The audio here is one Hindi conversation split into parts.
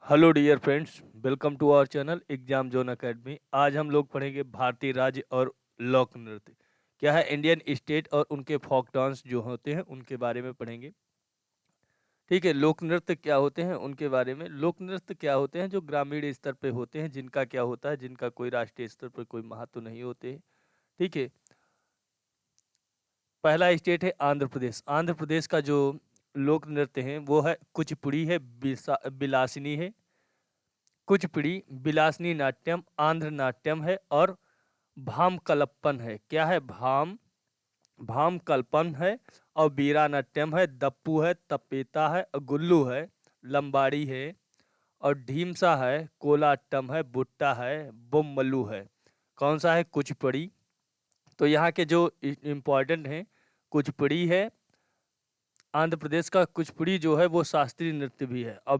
Hello dear friends, welcome to our channel exam zone academy. आज हम लोग पढ़ेंगे भारतीय राज्य और लोक नृत्य क्या है, इंडियन स्टेट और उनके फोक डांस जो होते हैं उनके बारे में पढ़ेंगे। ठीक है, लोक नृत्य क्या होते हैं उनके बारे में। लोक नृत्य क्या होते हैं जो ग्रामीण स्तर पे होते हैं, जिनका क्या होता है, जिनका कोई राष्ट्रीय स्तर पर कोई महत्व नहीं होते। ठीक है, पहला स्टेट है आंध्र प्रदेश। आंध्र प्रदेश का जो लोक नृत्य है वो है कुचिपुड़ी है, बिलासिनी है। कुचिपुड़ी, बिलासनी नाट्यम, आंध्र नाट्यम है और भाम कलप्पन है। क्या है? भाम कल्पन है और बीरा नाट्यम है, दप्पू है, तपेता है और गुल्लू है, लंबाड़ी है और ढीमसा है, कोलाट्टम है, बुट्टा है, बुम्मलू है। कौन सा है? कुचिपुड़ी। तो यहाँ के जो इम्पोर्टेंट हैं, कुचिपुड़ी है। आंध्र प्रदेश का कुचिपुड़ी जो है वो शास्त्रीय नृत्य भी है। और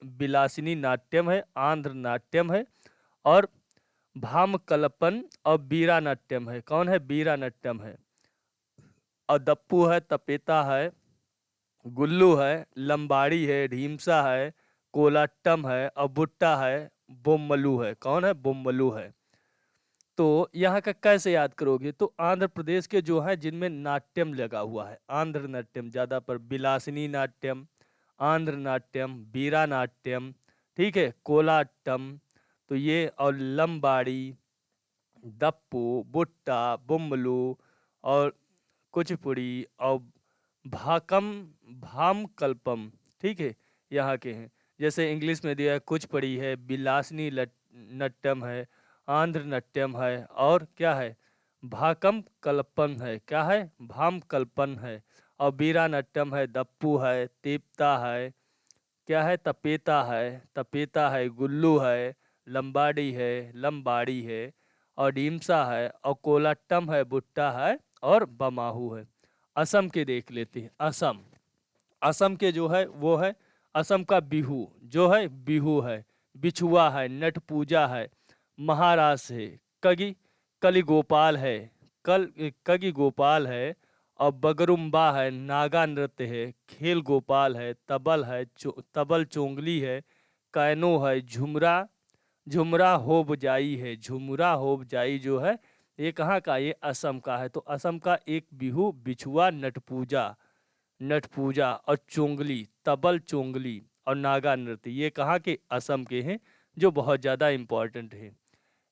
बिलासिनी नाट्यम है, आंध्र नाट्यम है और भाम कलपन और बीरा नाट्यम है। कौन है? बीरा नाट्यम है। और दप्पू है, तपेता है, गुल्लू है, लंबाड़ी है, ढीमसा है, कोलाट्टम है और बुट्टा है, बोम्मलू है। कौन है? बोम्मलू है। तो यहाँ का कैसे याद करोगे? तो आंध्र प्रदेश के जो है जिनमें नाट्यम लगा हुआ है, आंध्र नाट्यम ज़्यादा पर, बिलासिनी नाट्यम, आंध्र नाट्यम, बीरा नाट्यम, ठीक है, कोलाट्टम, तो ये और लंबाड़ी, दप्पू, बुट्टा, बुम्बलू और कुचिपुड़ी और भाकम, भाम कल्पम, ठीक है, यहाँ के हैं। जैसे इंग्लिश में दिया है, कुचिपुड़ी है, बिलासनी नट्यम है, आंध्र नट्यम है और क्या है? भाकम कल्पन है। क्या है? भाम कल्पन है। और बीरा नट्यम है, दप्पू है, तेपता है, क्या है? तपेता है, तपेता है, गुल्लू है, लंबाड़ी है, लंबाड़ी है और ढीमसा है और कोलाट्टम है, बुट्टा है और बमाहू है। असम के देख लेते हैं। असम, असम के जो है वो है, असम का बिहू जो है, बिहू है, बिछुआ है, नट पूजा है, महारास है, कगी, कली गोपाल है, कल कगी गोपाल है और बगरुम्बा है, नागा नृत्य है, खेल गोपाल है, तबल है, तबल चोंगली है, कैनो है, झुमरा, झुमरा होबजाई है। झुमरा होबजाई जो है ये कहाँ का? ये असम का है। तो असम का एक बिहू, बिछुआ, नटपूजा, नटपूजा और चोंगली, तबल चोंगली और नागा नृत्य, ये कहाँ के? असम के हैं, जो बहुत ज़्यादा इम्पोर्टेंट है।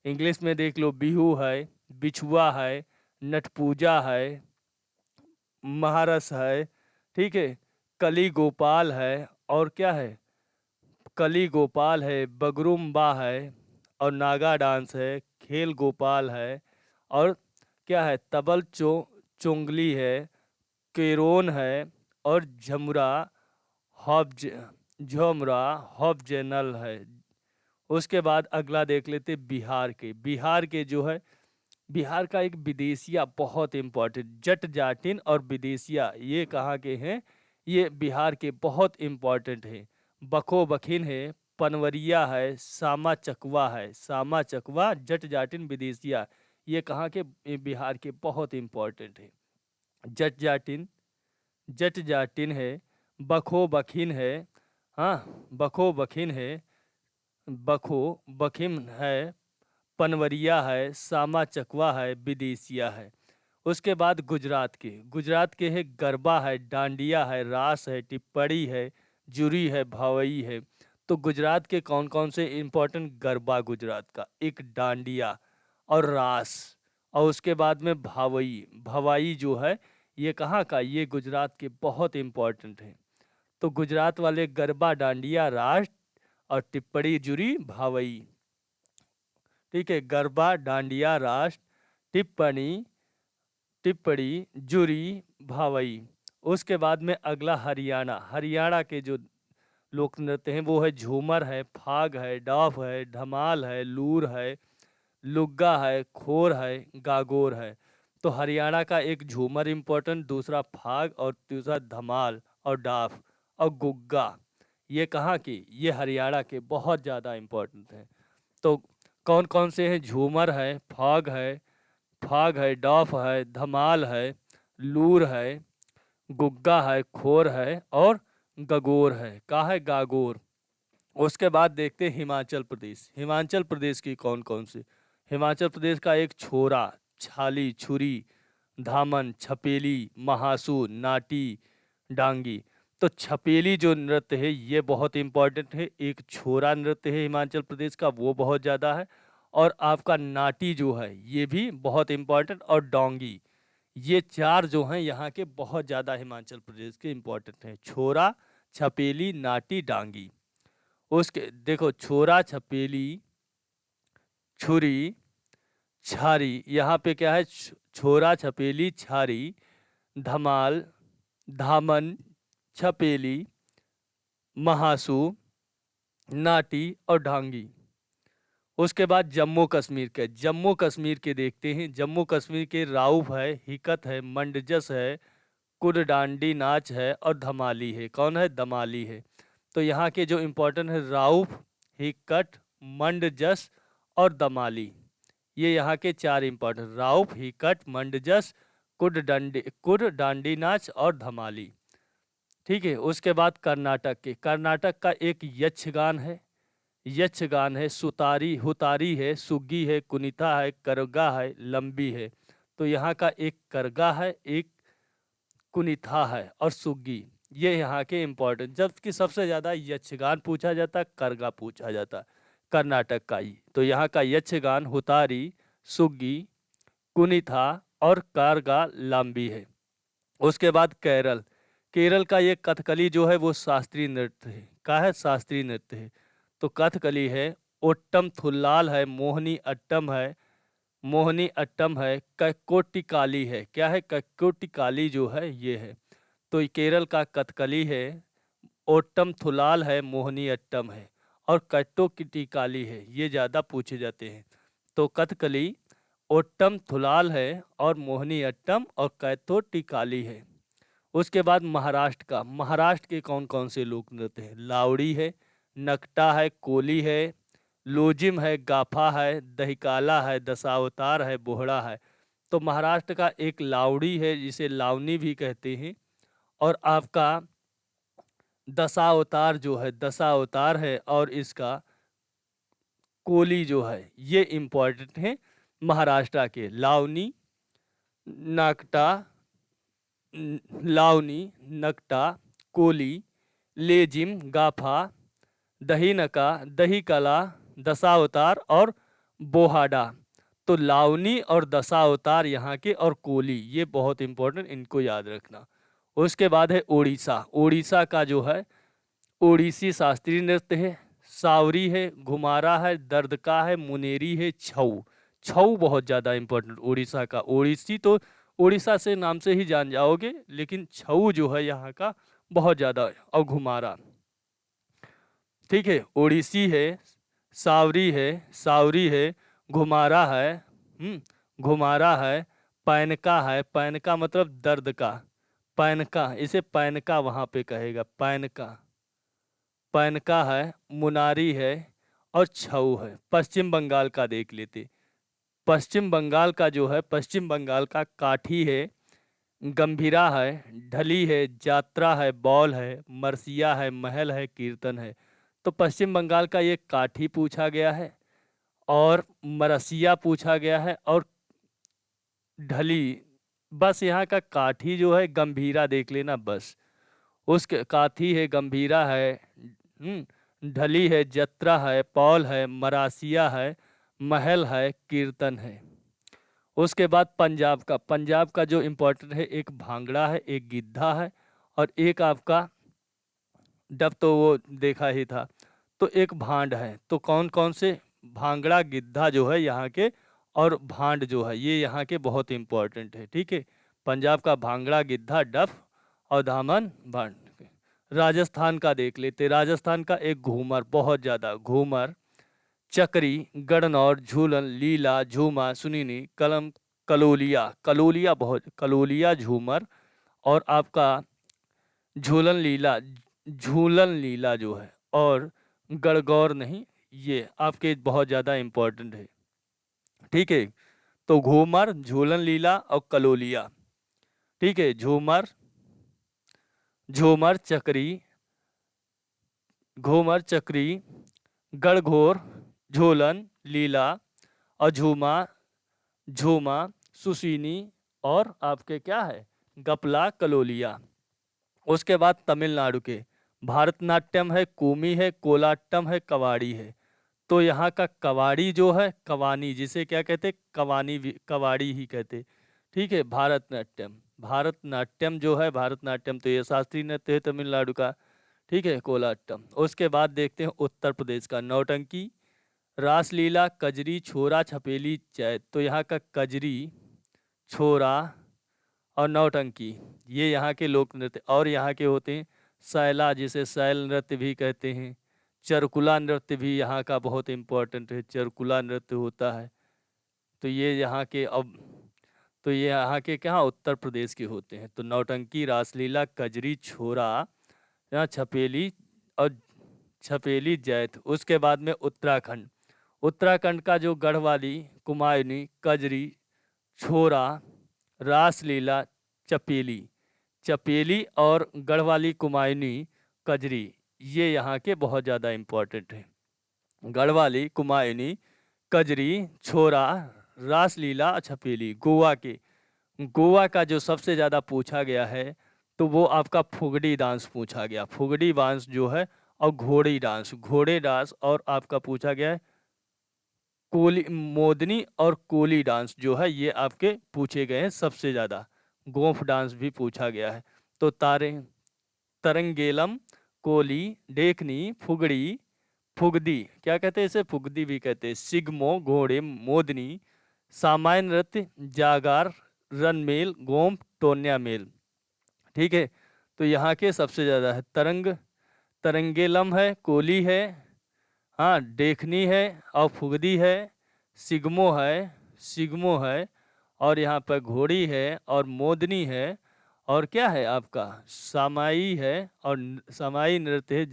इंग्लिश में देख लो, बिहू है, बिछुआ है, नटपूजा है, महारस है, ठीक है, कली गोपाल है और क्या है? कली गोपाल है, बगरुम्बा है और नागा डांस है, खेल गोपाल है और क्या है? तबल चोंगली है, केरोन है और झमुरा हॉब्ज, झुमरा हॉब्जनल है। उसके बाद अगला देख लेते बिहार के। बिहार के जो है, बिहार का एक विदेशिया बहुत इम्पोर्टेंट, जट जाटिन और विदेशिया, ये कहाँ के हैं? ये बिहार के बहुत इम्पोर्टेंट हैं। बखो बखिन है, पनवरिया है, सामा चकवा है। सामा चकवा, जट जाटिन, विदेशिया, ये कहाँ के? ये बिहार के बहुत इम्पोर्टेंट है। जट जाटिन, जट जाटिन है, बखो बखिन है, हाँ, बखो बखिन है, बखो बखिम है, पनवरिया है, सामा चकवा है, विदेशिया है। उसके बाद गुजरात के, गुजरात के है, गरबा है, डांडिया है, रास है, टिप्पणी है, जुरी है, भावई है। तो गुजरात के कौन कौन से इंपॉर्टेंट? गरबा गुजरात का, एक डांडिया और रास और उसके बाद में भावई, भवाई जो है ये कहाँ का? ये गुजरात के बहुत इम्पोर्टेंट है। तो गुजरात वाले गरबा, डांडिया, रास और टिप्पणी, जुरी, भावई, ठीक है, गरबा, डांडिया, रास, टिप्पणी, टिप्पणी, जुरी, भावई। उसके बाद में अगला हरियाणा। हरियाणा के जो लोक नृत्य हैं वो है झूमर है, फाग है, डाफ है, धमाल है, लूर है, लुग्गा है, खोर है, गागोर है। तो हरियाणा का एक झूमर इम्पोर्टेंट, दूसरा फाग और तीसरा धमाल और डाफ और गुग्गा, ये कहाँ की? ये हरियाणा के बहुत ज़्यादा इम्पोर्टेंट हैं। तो कौन कौन से हैं? झूमर है, फाग है, डॉफ है, धमाल है, लूर है, गुग्गा है, खोर है और गगोर है। का है? गागोर। उसके बाद देखते हैं हिमाचल प्रदेश। हिमाचल प्रदेश की कौन कौन सी? हिमाचल प्रदेश का एक छोरा, छाली, छुरी, धामन, छपेली, महासू, नाटी, डांगी। तो छपेली जो नृत्य है ये बहुत इंपॉर्टेंट है। एक छोरा नृत्य है हिमाचल प्रदेश का, वो बहुत ज़्यादा है। और आपका नाटी जो है ये भी बहुत इंपॉर्टेंट, और डोंगी। ये चार जो हैं यहाँ के बहुत ज़्यादा हिमाचल प्रदेश के इंपॉर्टेंट हैं। छोरा, छपेली, नाटी, डांगी। उसके देखो, छोरा, छपेली, छुरी, छारी। यहाँ पे क्या है? छोरा, छपेली, छारी, धमाल, धामन, छपेली, महासू, नाटी और डांगी। उसके बाद जम्मू कश्मीर के देखते हैं। जम्मू कश्मीर के राउफ है, हिकत है, मंडजस है, कुडडांडी नाच है और धमाली है। कौन है? दमाली है। तो यहाँ के जो इम्पोर्टेंट है राउफ, हिकट, मंडजस और दमाली। ये यहाँ के चार इम्पोर्टेंट, राउफ, हिकट, मंडजस, कुडडांडी नाच और धमाली। ठीक है। उसके बाद कर्नाटक का एक यक्षगान है। यक्षगान है, सुतारी, हुतारी है, सुग्गी है, कुनिता है, करगा है, लंबी है। तो यहाँ का एक करगा है, एक कुनिथा है और सुग्गी। ये यहाँ के इम्पोर्टेंट, जबकि सबसे ज़्यादा यक्षगान पूछा जाता है, करगा पूछा जाता है कर्नाटक का ही। तो यहाँ का यक्षगान, हुतारी, सुग्गी, कुनिथा और करगा लंबी है। उसके बाद केरल का ये कथकली जो है वो शास्त्रीय नृत्य है। क्या है? शास्त्रीय नृत्य है। तो कथकली है, ओट्टम थुल्लाल है, मोहिनी अट्टम है, कैक्कोटिकाली है। क्या है? कैक्कोटिकाली जो है ये है। तो ये केरल का कथकली है, ओट्टम थुलाल है, मोहिनी अट्टम है और कैट्टोटिकाली है। ये ज़्यादा पूछे जाते हैं। तो कथकली, ओट्टम थुलाल है और मोहिनी अट्टम और कैट्टोटिकाली है। उसके बाद महाराष्ट्र के कौन कौन से लोक नृत्य हैं? लावड़ी है, नकटा है, कोली है, लोजिम है, गाफा है, दहिकाला है, दशावतार है, बोहड़ा है। तो महाराष्ट्र का एक लावड़ी है जिसे लावनी भी कहते हैं, और आपका दशावतार है और इसका कोली जो है ये इम्पॉर्टेंट है महाराष्ट्र के। नाकटा लावनी, नकटा, कोली, लेजिम, गाफा, दहीनका, दहीकला, दशावतार और बोहाडा। तो लावनी और दशावतार यहाँ के, और कोली ये बहुत इंपॉर्टेंट, इनको याद रखना। उसके बाद है उड़ीसा का जो है ओडिसी शास्त्रीय नृत्य है। सावरी है, घुमारा है, दर्दका है, मुनेरी है, छऊ। छऊ बहुत ज़्यादा इंपॉर्टेंट उड़ीसा का। ओडिसी तो उड़ीसा से नाम से ही जान जाओगे, लेकिन छऊ जो है यहाँ का बहुत ज़्यादा है, और घुमारा। ठीक है। ओडिसी है, सावरी है, घुमारा है, घुमारा है, पैनका मतलब दर्द का, पैनका, इसे पैनका वहाँ पे कहेगा, पैनका है, मुनारी है और छऊ है। पश्चिम बंगाल का देख लेते। पश्चिम बंगाल का जो है, पश्चिम बंगाल का काठी है, गंभीरा है, ढली है, जात्रा है, बौल है, मरसिया है, महल है, कीर्तन है। तो पश्चिम बंगाल का ये काठी पूछा गया है, और मरसिया पूछा गया है, और ढली। बस यहाँ का काठी जो है, गंभीरा देख लेना बस। उसके काठी है, गंभीरा है, ढली है, जत्रा है, पौल है, मरासिया है, महल है, कीर्तन है। उसके बाद पंजाब का जो इम्पोर्टेंट है, एक भांगड़ा है, एक गिद्धा है और एक आपका डब, तो वो देखा ही था। तो एक भांड है। तो कौन कौन से? भांगड़ा, गिद्धा जो है यहाँ के, और भांड जो है ये यहाँ के बहुत इंपॉर्टेंट है। ठीक है। पंजाब का भांगड़ा, गिद्धा, डफ और धामन, भांड। राजस्थान का देख लेते। राजस्थान का एक घूमर, बहुत ज़्यादा घूमर, चक्री, गणनौर, झूलन, लीला, झूमा, सुनीनी, कलम, कलोलिया झूमर, और आपका झूलन लीला जो है, और गणगौर नहीं, ये आपके बहुत ज़्यादा इम्पोर्टेंट है। ठीक है। तो घूमर, झूलन लीला और कलोलिया। ठीक है। झूमर, चक्री, घूमर, चक्री, गणघोर, झूलन, लीला, अझूमा, झूमा, सुसीनी और आपके क्या है गपला, कलोलिया। उसके बाद तमिलनाडु के भारतनाट्यम है, कूमी है, कोलाट्टम है, कवाड़ी है। तो यहाँ का कवाड़ी जो है कवानी, जिसे क्या कहते कवानी कवाड़ी ही कहते। ठीक है, भारतनाट्यम, भारतनाट्यम जो है भारतनाट्यम तो ये शास्त्रीय नृत्य है तमिलनाडु का। ठीक है, कोलाट्टम। उसके बाद देखते हैं उत्तर प्रदेश का नौटंकी, रासलीला, कजरी, छोरा, छपेली, चैत। तो यहाँ का कजरी, छोरा और नौटंकी ये यहाँ के लोक नृत्य। और यहाँ के होते हैं सैला, जिसे सैल नृत्य भी कहते हैं। चरकुला नृत्य भी यहाँ का बहुत इम्पोर्टेंट है, चरकुला नृत्य होता है। तो ये यहाँ के अब तो ये यहाँ के क्या उत्तर प्रदेश के होते हैं। तो नौटंकी, रासलीला, कजरी, छोरा, यहाँ छपेली और छपेली, जैत। उसके बाद में उत्तराखंड, उत्तराखंड का जो गढ़वाली, कुमायूनी, कजरी, छोरा, रासलीला, चपेली, चपेली और गढ़वाली, कुमायूनी, कजरी ये यहाँ के बहुत ज़्यादा इम्पोर्टेंट है। गढ़वाली, कुमायूनी, कजरी, छोरा, रासलीला, छपेली। गोवा का जो सबसे ज़्यादा पूछा गया है तो वो आपका फुगड़ी डांस पूछा गया, फुगड़ी डांस जो है, और घोड़े डांस और आपका पूछा गया है कोली, मोदनी और कोली डांस जो है ये आपके पूछे गए हैं सबसे ज़्यादा। गोफ डांस भी पूछा गया है। तो तरंगेलम, कोली, देखनी, फुगड़ी, फुगदी क्या कहते हैं इसे, फुगदी भी कहते हैं, सिगमो, घोड़े, मोदनी, सामान्य नृत्य, जागार, रनमेल, गोम्प, टोन्या मेल। ठीक है, तो यहाँ के सबसे ज़्यादा है तरंगेलम है, कोली है, हाँ देखनी है और फुगदी है, सिग्मो है और यहाँ पर घोड़ी है और मोदनी है और क्या है आपका सामाई है और सामाई नृत्य है,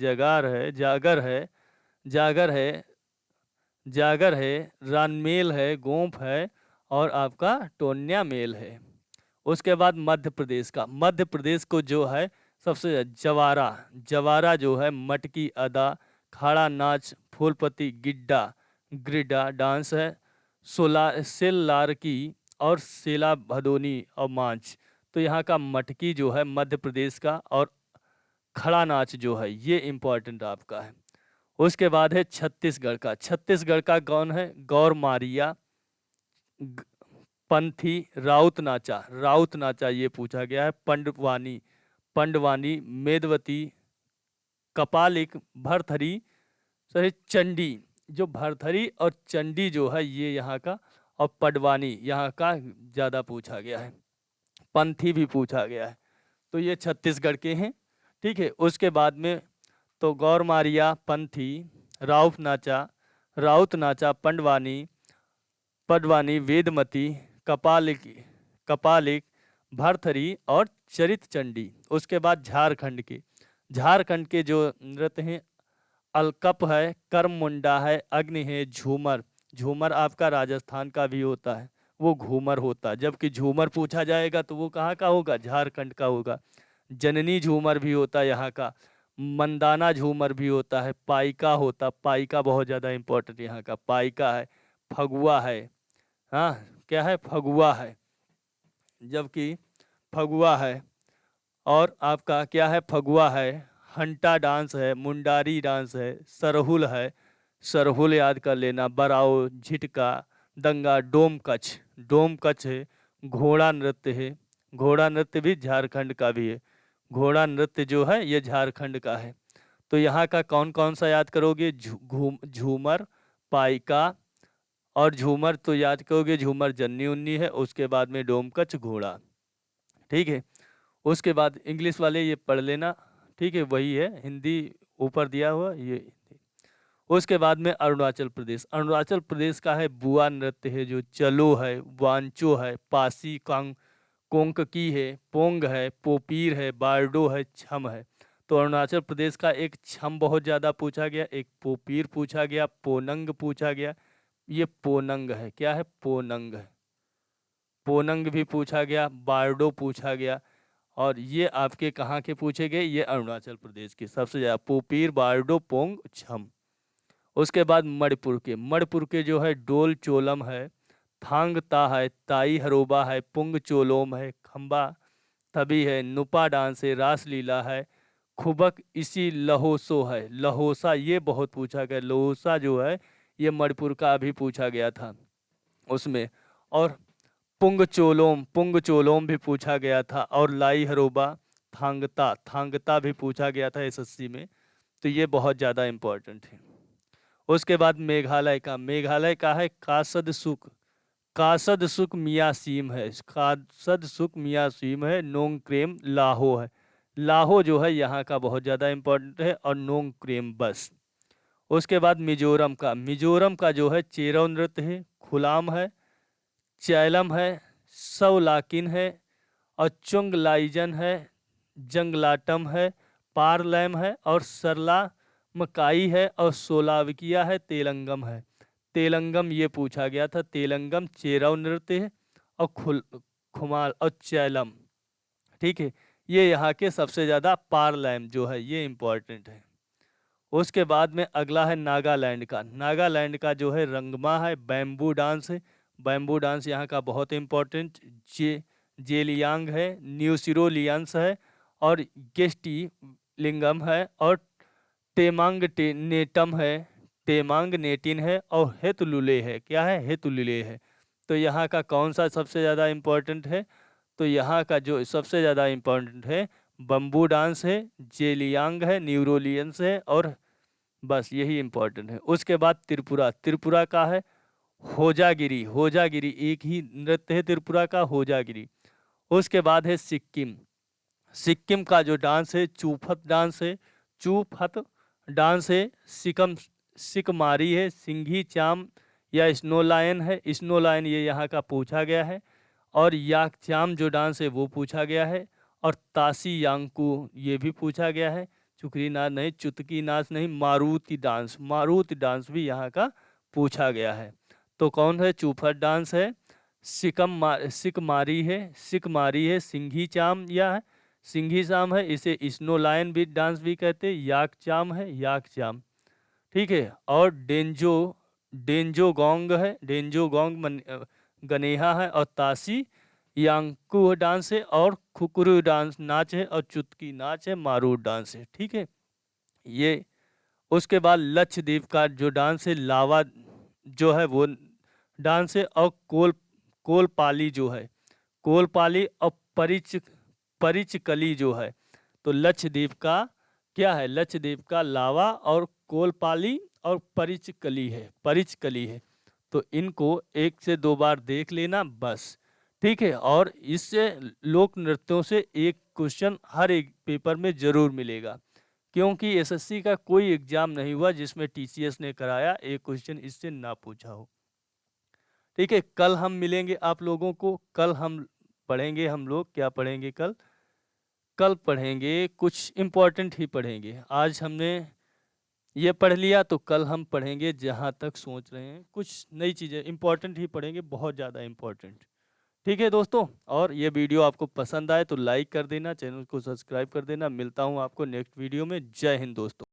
जागर है, रानमेल है, गोंफ है और आपका टोन्या मेल है। उसके बाद मध्य प्रदेश को जो है सबसे जवारा जो है, मटकी अदा, खाड़ा नाच, फूलपति, गिड्डा डांस है, सेल लारकी और सेला भदोनी और मांझ। तो यहाँ का मटकी जो है मध्य प्रदेश का और खड़ा नाच जो है ये इम्पोर्टेंट आपका है। उसके बाद है छत्तीसगढ़ का कौन है, गौर मारिया, पंथी, राउत नाचा ये पूछा गया है, पंडवानी, मेदवती, कपालिक, भरथरी, सही, चंडी। जो भरथरी और चंडी जो है ये यहाँ का, और पडवानी यहाँ का ज़्यादा पूछा गया है, पंथी भी पूछा गया है। तो ये छत्तीसगढ़ के हैं। ठीक है, उसके बाद में तो गौर मारिया, पंथी, राउत नाचा, पडवानी, वेदमती, कपालिक, भरथरी और चरित चंडी। उसके बाद झारखंड के जो नृत्य हैं अलकप है, कर्म मुंडा है, अग्नि है, झूमर आपका राजस्थान का भी होता है, वो घूमर होता है। जबकि झूमर पूछा जाएगा तो वो कहाँ का होगा, झारखंड का होगा। जननी झूमर भी होता है यहाँ का, मंदाना झूमर भी होता है, पाइका बहुत ज़्यादा इम्पोर्टेंट यहाँ का, पाइका है, फगुआ है, हाँ क्या है फगुआ है, जबकि फगुआ है और आपका क्या है फगुआ है, हंटा डांस है, मुंडारी डांस है, सरहुल याद कर लेना, बराओ, झिटका, दंगा, डोम कच्छ है, घोड़ा नृत्य भी झारखंड का भी है, घोड़ा नृत्य जो है ये झारखंड का है। तो यहाँ का कौन कौन सा याद करोगे, झूमर, पाइका और झूमर तो याद करोगे, झूमर जन्नी उन्नी है, उसके बाद में डोमकच, घोड़ा। ठीक है, उसके बाद इंग्लिश वाले ये पढ़ लेना, ठीक है वही है, हिंदी ऊपर दिया हुआ ये। उसके बाद में अरुणाचल प्रदेश का है बुआ नृत्य है, जो चलो है, वांचो है, पासी, कोंककी है, पोंग है, पोपीर है, बारडो है, छम है। तो अरुणाचल प्रदेश का एक छम बहुत ज़्यादा पूछा गया, एक पोपीर पूछा गया, पोनंग पूछा गया, ये पोनंग है, क्या है पोनंग है, पोनंग भी पूछा गया, बारडो पूछा गया और ये आपके कहाँ के पूछे गए, ये अरुणाचल प्रदेश के सबसे ज़्यादा पोपीर बारडो पोंग छम। उसके बाद मणिपुर के जो है डोल चोलम है, थांग ता है, ताई हरोबा है, पुंग चोलोम है, खम्बा तभी है, नुपा डांस है, रास लीला है, खुबक इसी लहोसो है। लहोसा ये बहुत पूछा गया, लहोसा जो है ये मणिपुर का अभी पूछा गया था उसमें। और पुंग चोलोम भी पूछा गया था, और लाई हरोबा, थांगता भी पूछा गया था एसएससी में। तो ये बहुत ज़्यादा इम्पोर्टेंट है। उसके बाद मेघालय का है कासद सुक मियासीम है, कासद सुक मियासीम है, नोंगक्रेम लाहो है। लाहो जो है यहाँ का बहुत ज़्यादा इम्पोर्टेंट है, और नोंगक्रेम बस। उसके बाद मिजोरम का जो है चेरो नृत्य है, खुलाम है, चैलम है, सवलाकिन है, और चुंगलाइजन है, जंगलाटम है, पारलैम है, और सरला मकाई है, और सोलाविकिया है, तेलंगम है। तेलंगम ये पूछा गया था, तेलंगम चेरव नृत्य है, और खुमाल और चैलम। ठीक है, ये यहाँ के सबसे ज़्यादा पारलैम जो है ये इम्पोर्टेंट है। उसके बाद में अगला है नागालैंड का जो है रंगमा है, बैम्बू डांस है। बैम्बू डांस यहाँ का बहुत इम्पोर्टेंट। जेलियांग है, न्यूसिरोलियंस है, और गेस्टी लिंगम है, और नेटम है, टेमांग नेटिन है, और हेतुलुले है। क्या है? हेतुलुले है। तो यहाँ का कौन सा सबसे ज़्यादा इम्पोर्टेंट है? तो यहाँ का जो सबसे ज़्यादा इम्पोर्टेंट है बम्बू डांस है, जेलियांग है, न्यूरोलियंस है, और बस यही इम्पोर्टेंट है। उसके बाद त्रिपुरा का है होजागिरी एक ही नृत्य है त्रिपुरा का, होजागिरी। उसके बाद है सिक्किम का जो डांस है चूफत डांस है, सिकमारी है, सिंघी चाम या स्नो लायन ये यहाँ का पूछा गया है। और याकचाम जो डांस है वो पूछा गया है, और तासी यांकू ये भी पूछा गया है। चुकरी नाच नहीं, चुतकी नाच नहीं, मारुति डांस भी यहाँ का पूछा गया है। तो कौन है? चूफट डांस है, सिकमारी है, सिंघी चाम या है सिंघी चाम है, इसे स्नो लायन भी डांस भी कहते हैं, याक चाम। ठीक है, और डेंजो गोंग गनेहा है, और तासी यांकू डांस है, और खुकुरु नाच है, और चुटकी नाच है, मारू डांस है। ठीक है ये। उसके बाद लक्षद्वीप का जो डांस है लावा जो है वो डांस है, और कोलपाली जो है कोलपाली, और परिचकली जो है। तो लक्षद्वीप का क्या है? लक्षद्वीप का लावा और कोलपाली और परिचकली है। तो इनको 1 से 2 बार देख लेना बस। ठीक है, और इससे लोक नृत्यों से एक क्वेश्चन हर एक पेपर में जरूर मिलेगा, क्योंकि एसएससी का कोई एग्जाम नहीं हुआ जिसमें टीसीएस ने कराया एक क्वेश्चन इससे ना पूछा हो। ठीक है, कल हम मिलेंगे आप लोगों को। कल हम पढ़ेंगे, हम लोग क्या पढ़ेंगे कल पढ़ेंगे कुछ इम्पोर्टेंट ही पढ़ेंगे। आज हमने ये पढ़ लिया तो कल हम पढ़ेंगे, जहाँ तक सोच रहे हैं कुछ नई चीज़ें इम्पोर्टेंट ही पढ़ेंगे, बहुत ज़्यादा इम्पोर्टेंट। ठीक है दोस्तों, और ये वीडियो आपको पसंद आए तो लाइक कर देना, चैनल को सब्सक्राइब कर देना। मिलता हूँ आपको नेक्स्ट वीडियो में। जय हिंद दोस्तों।